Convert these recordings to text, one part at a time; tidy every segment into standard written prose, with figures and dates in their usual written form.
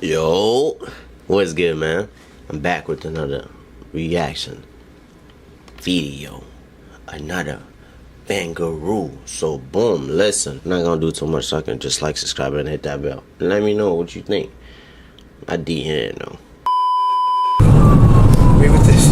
Yo, what's good, man? I'm back with another reaction video, another Bangaroo. So boom, listen, I'm not gonna do too much, so I can just like, subscribe, and hit that bell. Let me know what you think. I didn't know. Wait with this.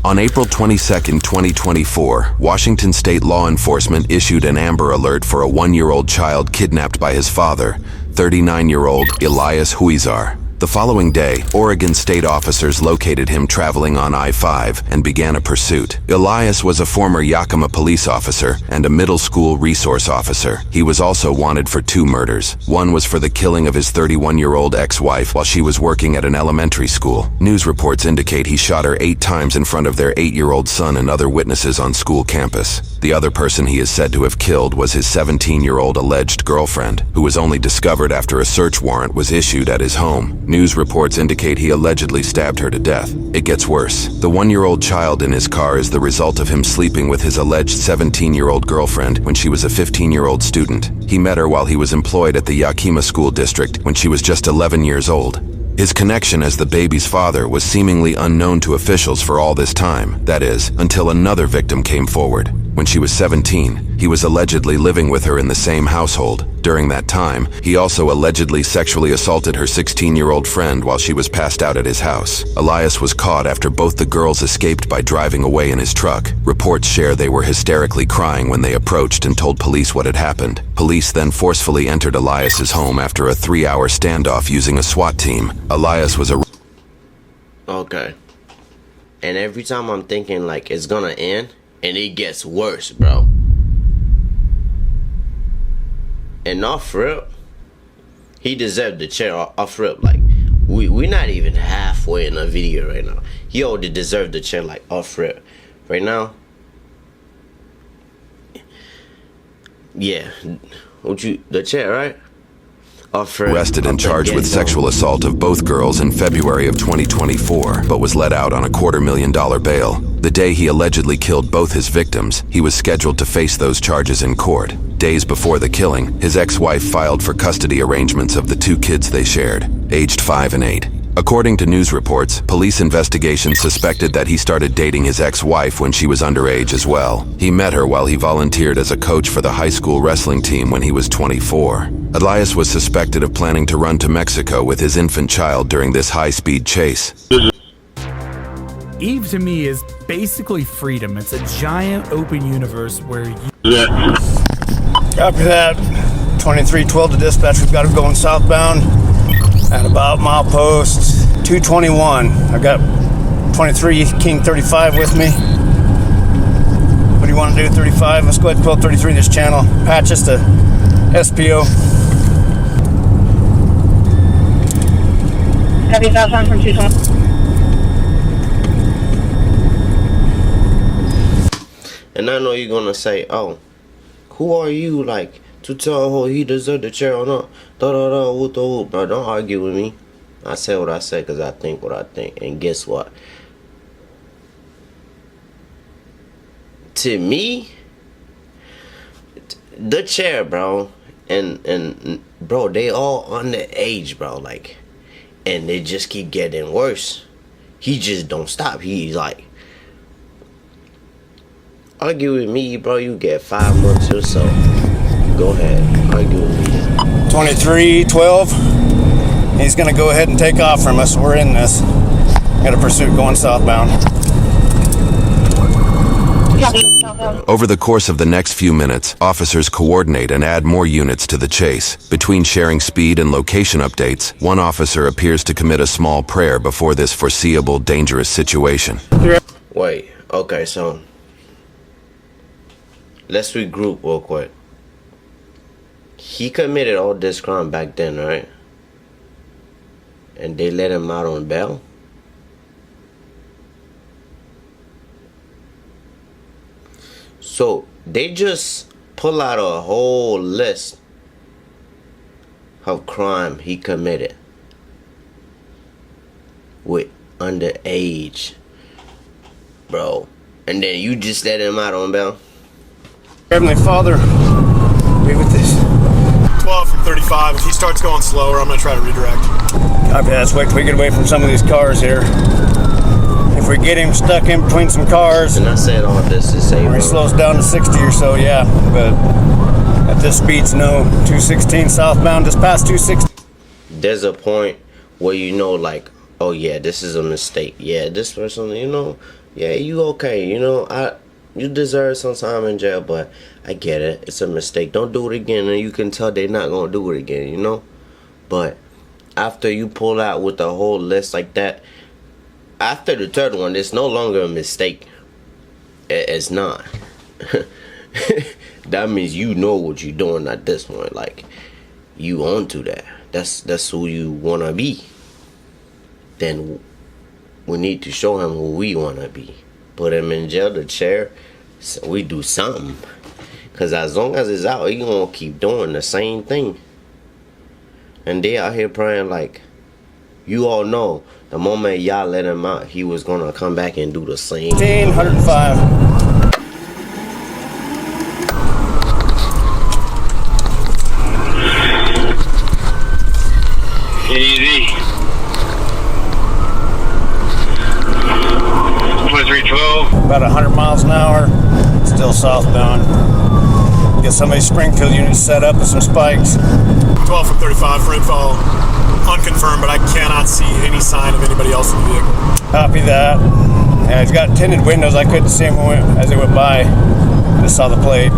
On April 22, 2024, Washington state law enforcement issued an Amber Alert for a 1-year-old child kidnapped by his father, 39-year-old Elias Huizar. The following day, Oregon state officers located him traveling on I-5 and began a pursuit. Elias was a former Yakima police officer and a middle school resource officer. He was also wanted for 2 murders. One was for the killing of his 31-year-old ex-wife while she was working at an elementary school. News reports indicate he shot her 8 times in front of their 8-year-old son and other witnesses on school campus. The other person he is said to have killed was his 17-year-old alleged girlfriend, who was only discovered after a search warrant was issued at his home. News reports indicate he allegedly stabbed her to death. It gets worse. The 1-year-old child in his car is the result of him sleeping with his alleged 17-year-old girlfriend when she was a 15-year-old student. He met her while he was employed at the Yakima School District when she was just 11 years old. His connection as the baby's father was seemingly unknown to officials for all this time, that is, until another victim came forward. When she was 17, he was allegedly living with her in the same household. During that time, he also allegedly sexually assaulted her 16-year-old friend while she was passed out at his house. Elias was caught after both the girls escaped by driving away in his truck. Reports share they were hysterically crying when they approached and told police what had happened. Police then forcefully entered Elias's home after a 3-hour standoff using a SWAT team. Elias was a... Okay. And every time I'm thinking like it's gonna end, and it gets worse, bro. And off rip, he deserved the chair. Off rip, like we're not even halfway in the video right now. He already deserved the chair, like off rip. Right now, yeah. The chair, right? Arrested and charged with sexual assault of both girls in February of 2024, but was let out on a $250,000 bail. The day he allegedly killed both his victims, he was scheduled to face those charges in court. Days before the killing, his ex-wife filed for custody arrangements of the 2 kids they shared, aged 5 and 8. According to news reports, police investigations suspected that he started dating his ex-wife when she was underage as well. He met her while he volunteered as a coach for the high school wrestling team when he was 24. Elias was suspected of planning to run to Mexico with his infant child during this high-speed chase. Eve to me is basically freedom. It's a giant open universe where you... Copy that. 2312 to dispatch. We've got him going southbound at about milepost 221. I've got 23 King 35 with me. What do you want to do, 35? Let's go ahead and 1233 this channel. Patch us to SPO. Heavy southbound from 220. And I know you're gonna say, oh, who are you, like, to tell who he deserved the chair or not? Bro, don't argue with me. I say what I say because I think what I think. And guess what? To me, the chair, bro, and bro, they all underage, bro, like, and they just keep getting worse. He just don't stop. He's like, argue with me, bro, you get 5 months or so. Go ahead, argue with me. 2312. He's gonna go ahead and take off from us. We're in this. Got a pursuit going southbound. Over the course of the next few minutes, officers coordinate and add more units to the chase. Between sharing speed and location updates, one officer appears to commit a small prayer before this foreseeable dangerous situation. Wait, okay, so let's regroup real quick. He committed all this crime back then, right? And they let him out on bail? So they just pull out a whole list of crime he committed with underage, bro. And then you just let him out on bail? Heavenly Father, be with this. 12 from 35. If he starts going slower, I'm going to try to redirect. Okay, let's wait till we get away from some of these cars here. If we get him stuck in between some cars, And I said all this to say, or he slows down to 60 or so, yeah. But at this speed's no. 216 southbound, just past 260. there's a point where you know, like, oh yeah, this is a mistake. Yeah, this person, you know, yeah, you okay. You know, you deserve some time in jail, but I get it. It's a mistake. Don't do it again, and you can tell they're not gonna do it again. You know, but after you pull out with the whole list like that, after the third one, it's no longer a mistake. It's not. That means you know what you're doing at this point. Like, you onto that. That's who you wanna be. Then we need to show him who we wanna be. Put him in jail, the chair, so we do something. Cause as long as it's out, he gonna keep doing the same thing. And they out here praying like, you all know, the moment y'all let him out, he was gonna come back and do the same. 105. Easy. 2312. About 100 miles an hour. Still southbound. Get somebody's Springfield unit set up with some spikes. 12 from 35 for info. Unconfirmed, but I cannot see any sign of anybody else in the vehicle. Copy that. Yeah, he's got tinted windows. I couldn't see him as they went by. Just saw the plate.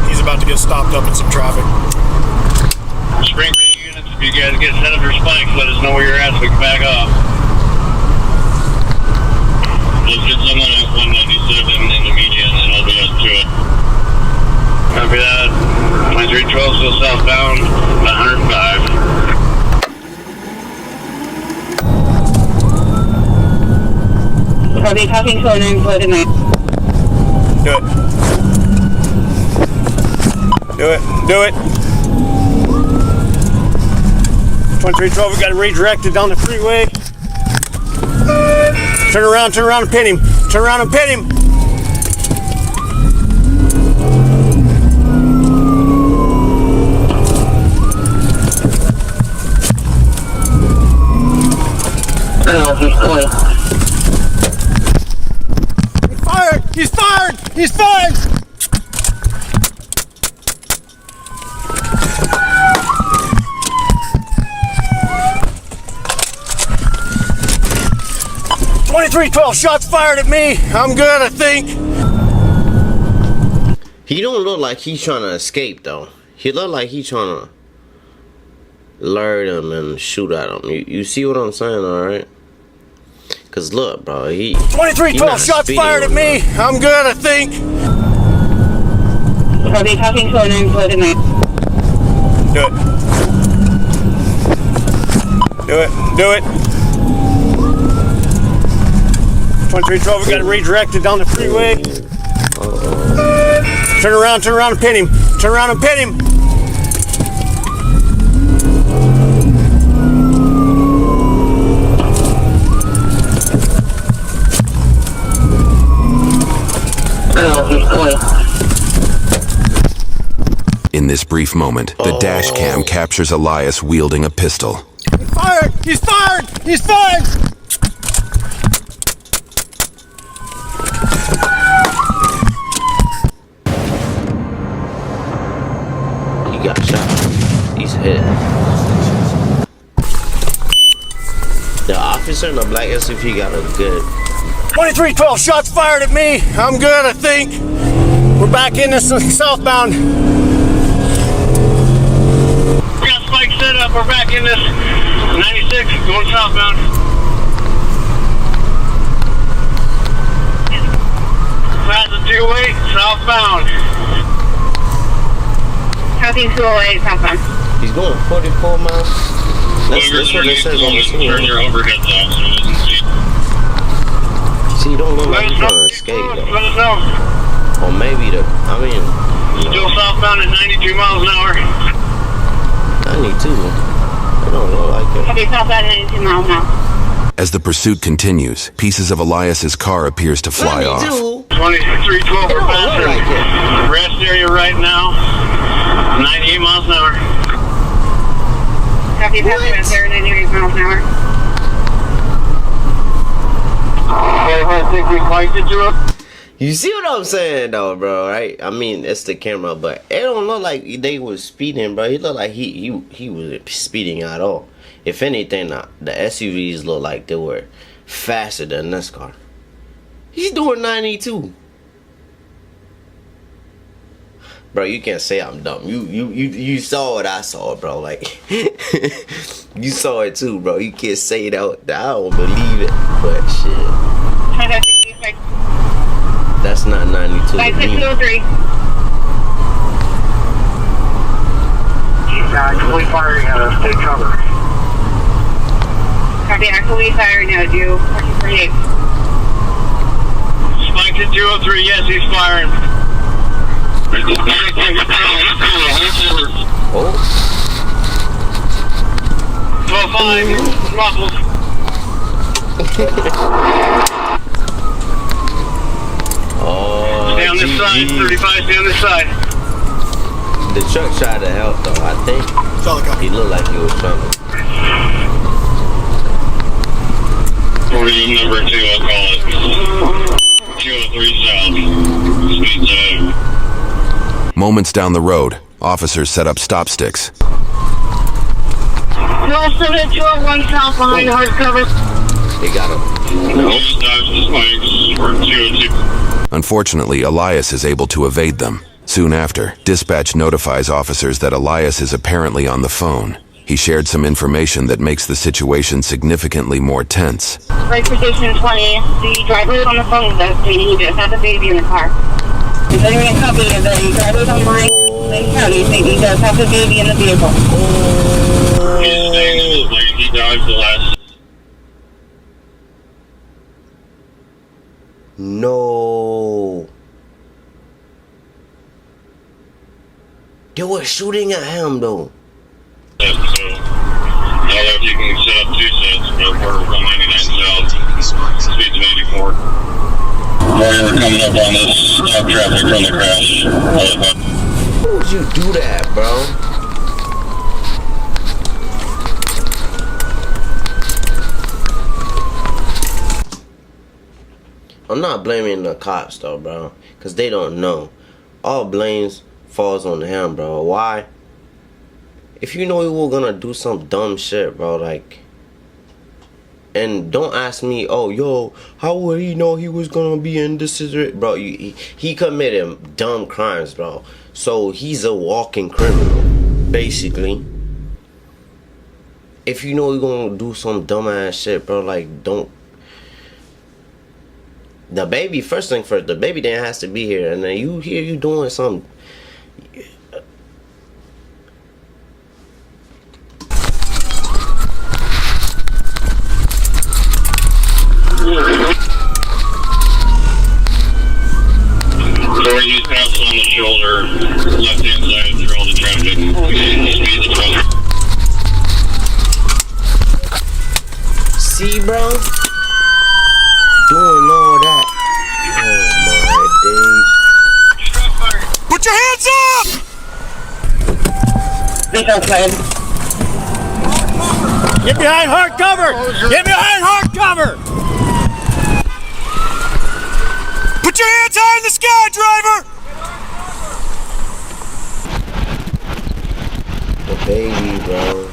He's about to get stopped up in some traffic. Springfield units, if you guys get set up your spikes, let us know where you're at so we can back off. Let's get someone at 197 in the median and I'll be up to it. Copy that. 2312 still southbound, 105. Copy, passing 209, closing 9. Do it. Do it. Do it. 2312, we got him redirected down the freeway. Turn around and pin him. Turn around and pin him. Oh, he's cool. He's fired! He's fired! .2312 shots fired at me. I'm good, I think. He don't look like he's trying to escape though. He look like he's trying to lure them and shoot at them. You see what I'm saying, alright? Cause look, bro, he 2312 shots fired at me. I'm good, I think. Copy, passing 209, closing 9. Do it. Do it. Do it. 2312, we got him redirected down the freeway. Turn around and pin him. Turn around and pin him. Oh, he's cool. In this brief moment, the dash cam captures Elias wielding a pistol. Fired! He's fired! He's fired! He got shot. He's hit. The officer in the black SUV got a good 2312 shots fired at me. I'm good, I think. We're back in this southbound. We got spikes set up, we're back in this 96, going southbound. Plaza 28, southbound. Copy, 208, southbound. He's going 44 miles. That's what it says on the screen. Turn your overheads off so he doesn't see. See, he don't look like he's gonna escape though. Let us know. Or maybe you know, Still southbound at 92 miles an hour. 92. I don't know, like it. Copy, southbound 92 miles now. As the pursuit continues, pieces of Elias's car appears to fly off. 2312, we're passing rest area right now. 98 miles an hour. Copy, passing rest area 98 think we spiked it to him? You see what I'm saying, though, bro? Right? I mean, it's the camera, but it don't look like they was speeding, bro. He looked like he was speeding at all. If anything, the SUVs look like they were faster than this car. He's doing 92. Bro, you can't say I'm dumb. You saw what I saw, bro. Like, you saw it too, bro. You can't say that. I don't believe it, but shit. That's not 92. 5603. Actually firing state cover. Copy, actually firing now, due 1448. Spiked at 203, yes, he's firing. Oh. 12-5, muffled. Oh, Stay on this side, 35, stay on this side. The truck tried to help, though. I think he looked like he was trying to. Number 2, I'll call it. 203 south. Speed 7. Moments down the road, officers set up stop sticks. 207, 201 south behind hard cover. They got him. No. Spikes for 202. Unfortunately, Elias is able to evade them. Soon after, dispatch notifies officers that Elias is apparently on the phone. He shared some information that makes the situation significantly more tense. Right position 20. The driver is on the phone with us. He just has a baby in the car. He's letting me a copy of the driver's on my county. He does have a baby in the vehicle. He's staying like he dodged the last. No. They were shooting at him, though. So, I don't know if you can set up 2 sets, but we're 199 south. Speeds of 84. We're coming up on this traffic from the crash. Why would you do that, bro? I'm not blaming the cops, though, bro, because they don't know. All blames falls on him, bro. Why? If you know you were gonna do some dumb shit, bro, like, and don't ask me, oh, yo, how would he know he was gonna be in this situation? Bro, he committed dumb crimes, bro. So he's a walking criminal, basically. If you know you're gonna do some dumbass shit, bro, like, don't. The baby, first thing first, the baby then has to be here, and then you hear you doing some. So when you pass on the shoulder, left hand side through all the traffic, speed the truck. See, bro? Doing all that. Oh my days. Put your hands up! Please outside. Get behind hard cover! Get behind hard cover! Put your hands high in the sky, driver! The baby, bro.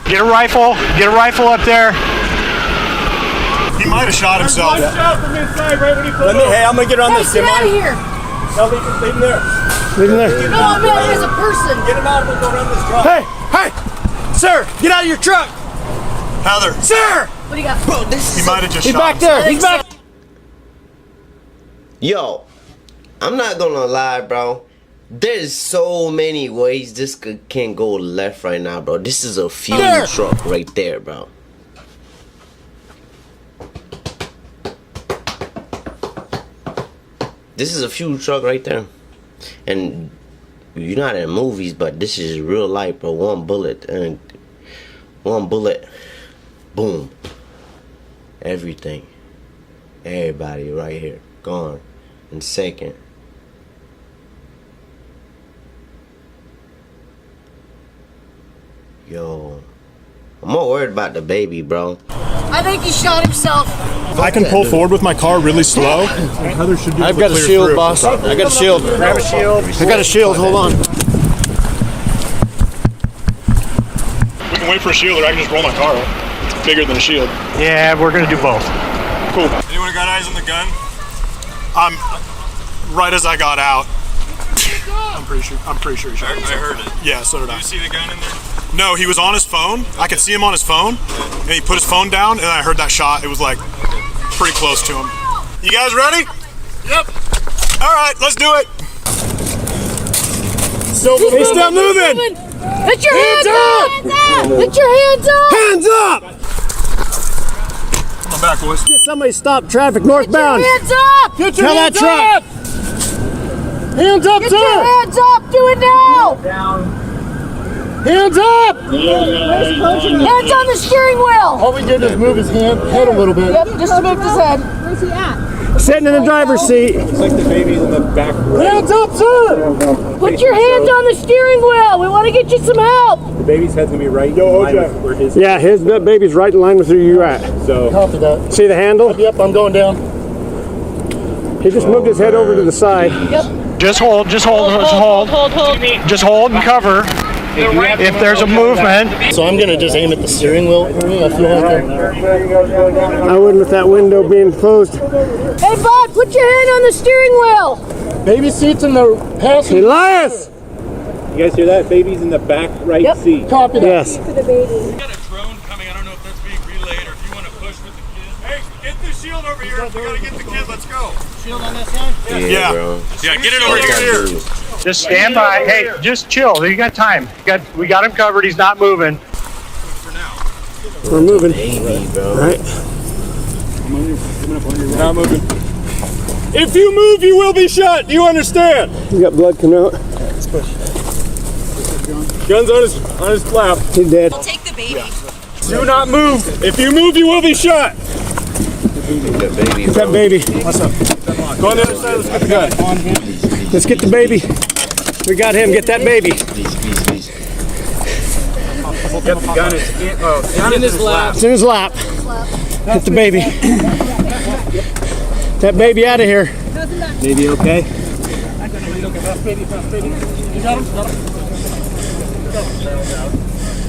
Get a rifle up there. He might have shot himself. Hey, I'm gonna get on this. Get out of here! No, leave him there. Leave him there. No, I'm out as a person. Get him out and we'll go run this truck. Hey, sir, get out of your truck. Heather. Sir! What do you got? Bro, this He is. might have just He's shot back himself. there. He's back. Yo, I'm not gonna lie, bro. There's so many ways this can go left right now, bro. This is a fuel There. truck right there, bro. This is a fuel truck right there. And you're not in movies, but this is real life, bro. One bullet, boom. Everything. Everybody right here. Gone in a second. Yo. I'm more worried about the baby, bro. I think he shot himself. I can pull forward with my car really slow. Heather should be I've got a shield, boss. I got a shield. Grab a shield. I got a shield. Hold on. We can wait for a shield, or I can just roll my car up. It's bigger than a shield. Yeah, we're gonna do both. Cool. Anyone got eyes on the gun? Right as I got out. I'm pretty sure he shot. I heard it. Yeah, so did I. Did you see the gun in there? No, he was on his phone. Okay. I could see him on his phone, and he put his phone down, and I heard that shot. It was like pretty close to him. You guys ready? Yep. All right, let's do it. He's still moving. Put your hands up! Put your hands up! Hands up! I'm back, boys. Get somebody stop traffic northbound. Get your hands up! Get your hands up! Hands up, Get sir! your hands up! Do it now! Hands up! Hands on the steering wheel! All we did is move his head a little bit. Yep, just moved his head. Where's he at? Sitting in the driver's seat. It's like the baby's in the back. Hands up, sir! Put your hands on the steering wheel! We want to get you some help! The baby's head's gonna be right in line with where his. Yeah, his baby's right in line with where you're at. So. Copy that. See the handle? Yep, I'm going down. He just moved his head over to the side. Yep. Just hold. Just hold and cover. If there's a movement. So I'm gonna just aim at the steering wheel. I feel like I wouldn't with that window being closed. Hey, Bud, put your hand on the steering wheel! Baby seat's in the passenger. Elias! You guys hear that? Baby's in the back right seat. Copy that. Yes. To the baby. We got a drone coming. I don't know if that's being relayed or if you want to push with the kids. Hey, get the shield over here. We gotta get the kids. Let's go. Shield on that side? Yeah. Bro. Yeah, get it over here. Just stand by. Hey, just chill. You got time. We got him covered. He's not moving. We're moving. Baby, bro. Right. We're not moving. If you move, you will be shot. Do you understand? You got blood coming out. Guns on his lap. He's dead. We'll take the baby. Do not move. If you move, you will be shot. That baby, Get that baby. What's up? Go on the other side. Let's get the gun. Let's get the baby. We got him. Get that baby. Please. Get the gun. It's in his lap. It's in his lap. Get the baby. That baby out of here. Baby okay?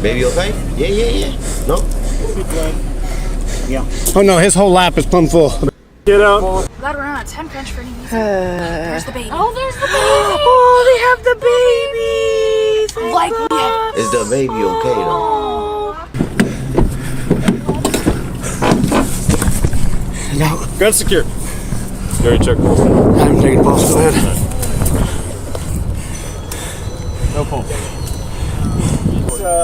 Baby, okay? Yeah. No? Oh no, his whole lap is plumb full. Get out. Got around a 10 punch for any reason. There's the baby. Oh, there's the baby! Oh, they have the baby. Like we have. Is the baby okay, though? No. Gun secure. Gary, check pulse. I'm taking pulse. Go ahead. No pulse.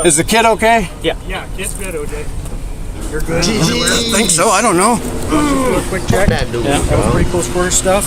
Is the kid okay? Yeah, kid's good, OJ. I think so. I don't know. Do a quick check. That dude, That was pretty close quarter stuff.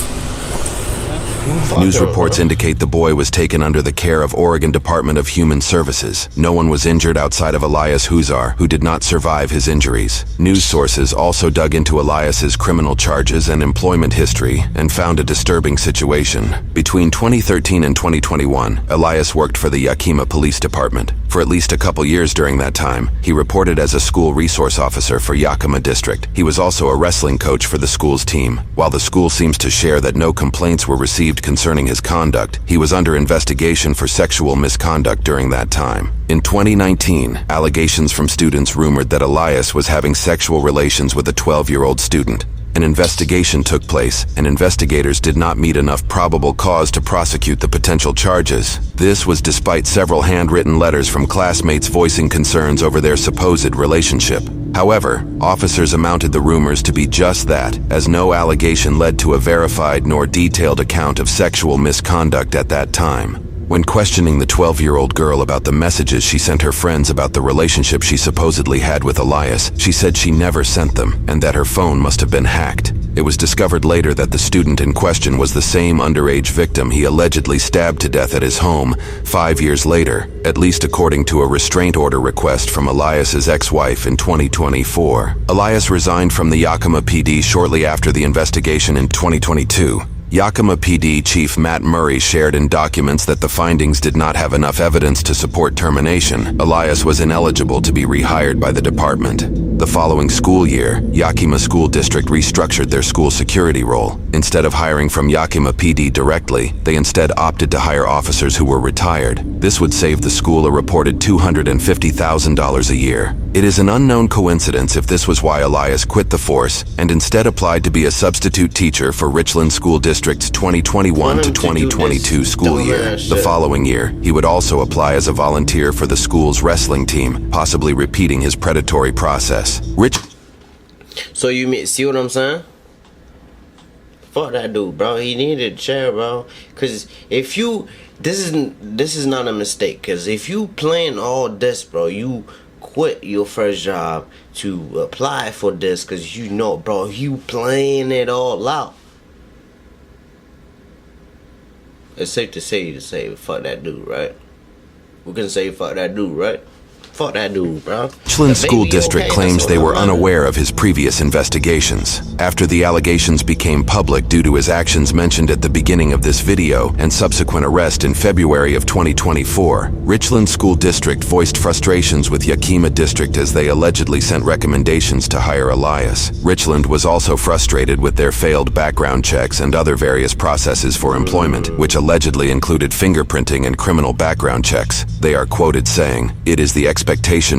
News reports indicate the boy was taken under the care of Oregon Department of Human Services. No one was injured outside of Elias Huzar, who did not survive his injuries. News sources also dug into Elias's criminal charges and employment history and found a disturbing situation. Between 2013 and 2021, Elias worked for the Yakima Police Department. For at least a couple years during that time, he reported as a school resource officer for Yakima District. He was also a wrestling coach for the school's team. While the school seems to share that no complaints were received concerning his conduct, he was under investigation for sexual misconduct during that time. In 2019, allegations from students rumored that Elias was having sexual relations with a 12-year-old student. An investigation took place, and investigators did not meet enough probable cause to prosecute the potential charges. This was despite several handwritten letters from classmates voicing concerns over their supposed relationship. However, officers amounted the rumors to be just that, as no allegation led to a verified nor detailed account of sexual misconduct at that time. When questioning the 12-year-old girl about the messages she sent her friends about the relationship she supposedly had with Elias, she said she never sent them and that her phone must have been hacked. It was discovered later that the student in question was the same underage victim he allegedly stabbed to death at his home 5 years later, at least according to a restraint order request from Elias's ex-wife in 2024. Elias resigned from the Yakima PD shortly after the investigation in 2022. Yakima PD Chief Matt Murray shared in documents that the findings did not have enough evidence to support termination. Elias was ineligible to be rehired by the department. The following school year, Yakima School District restructured their school security role. Instead of hiring from Yakima PD directly, they instead opted to hire officers who were retired. This would save the school a reported $250,000 a year. It is an unknown coincidence if this was why Elias quit the force and instead applied to be a substitute teacher for Richland School District's 2021 to 2022 school year. The following year, he would also apply as a volunteer for the school's wrestling team, possibly repeating his predatory process. So you see what I'm saying? Fuck that dude, bro. He needed to chill, bro. Cause if you, this is not a mistake. Cause if you playing all this, bro, you quit your first job to apply for this. Cause you know, bro, you playing it all out. It's safe to say fuck that dude, right? We can say fuck that dude, right? Fuck that dude, bro. Richland School District claims they were unaware of his previous investigations. After the allegations became public due to his actions mentioned at the beginning of this video and subsequent arrest in February of 2024, Richland School District voiced frustrations with Yakima District as they allegedly sent recommendations to hire Elias. Richland was also frustrated with their failed background checks and other various processes for employment, which allegedly included fingerprinting and criminal background checks. They are quoted saying, "It is the expectation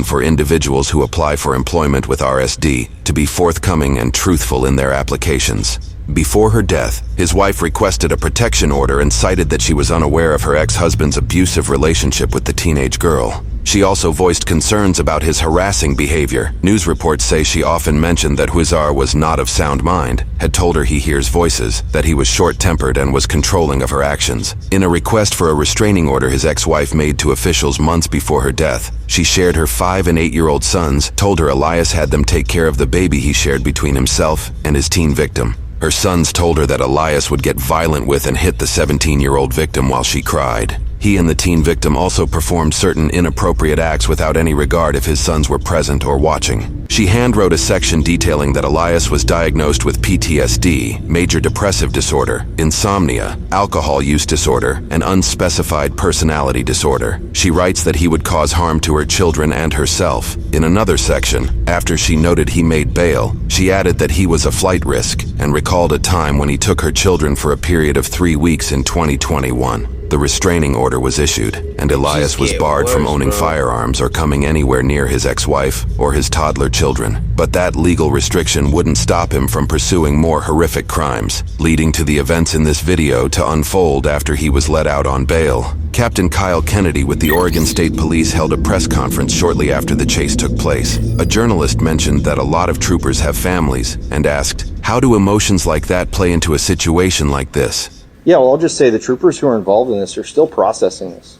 for individuals who apply for employment with RSD to be forthcoming and truthful in their applications." Before her death, his wife requested a protection order and cited that she was unaware of her ex-husband's abusive relationship with the teenage girl. She also voiced concerns about his harassing behavior. News reports say she often mentioned that Huizar was not of sound mind, had told her he hears voices, that he was short-tempered and was controlling of her actions. In a request for a restraining order his ex-wife made to officials months before her death, she shared her 5- and 8-year-old sons, told her Elias had them take care of the baby he shared between himself and his teen victim. Her sons told her that Elias would get violent with and hit the 17-year-old victim while she cried. He and the teen victim also performed certain inappropriate acts without any regard if his sons were present or watching. She handwrote a section detailing that Elias was diagnosed with PTSD, major depressive disorder, insomnia, alcohol use disorder, and unspecified personality disorder. She writes that he would cause harm to her children and herself. In another section, after she noted he made bail, she added that he was a flight risk and recalled a time when he took her children for a period of 3 weeks in 2021. The restraining order was issued, and Elias was barred from owning firearms or coming anywhere near his ex-wife or his toddler children. But that legal restriction wouldn't stop him from pursuing more horrific crimes, leading to the events in this video to unfold after he was let out on bail. Captain Kyle Kennedy with the Oregon State Police held a press conference shortly after the chase took place. A journalist mentioned that a lot of troopers have families and asked, "How do emotions like that play into a situation like this?" Yeah, well, I'll just say the troopers who are involved in this are still processing this.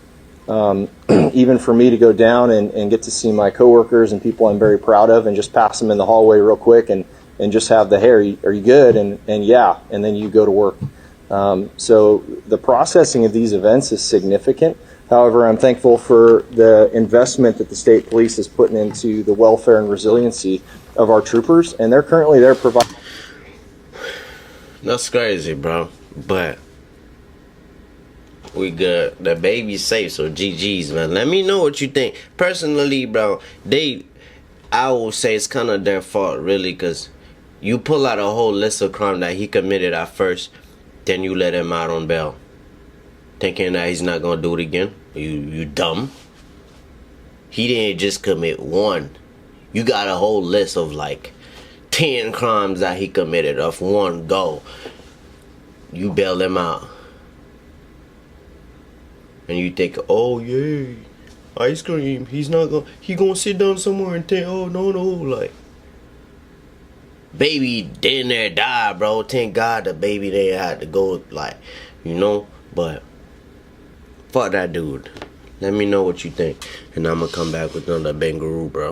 Even for me to go down and get to see my coworkers and people I'm very proud of and just pass them in the hallway real quick and just have the, "Hey, are you good?" And yeah, and then you go to work. So the processing of these events is significant. However, I'm thankful for the investment that the state police is putting into the welfare and resiliency of our troopers, and they're currently there providing. That's crazy, bro. But we good. The baby's safe, so GG's, man. Let me know what you think. Personally, bro, I will say it's kind of their fault, really, because you pull out a whole list of crime that he committed at first, then you let him out on bail, thinking that he's not gonna do it again. You dumb. He didn't just commit one. You got a whole list of like 10 crimes that he committed off one go. You bail him out. And you think, "Oh yeah, ice cream. He gonna sit down somewhere and think, oh no, like, baby didn't there die, bro. Thank God the baby there had to go, like, you know. But fuck that dude. Let me know what you think, and I'm gonna come back with another bangaroo, bro.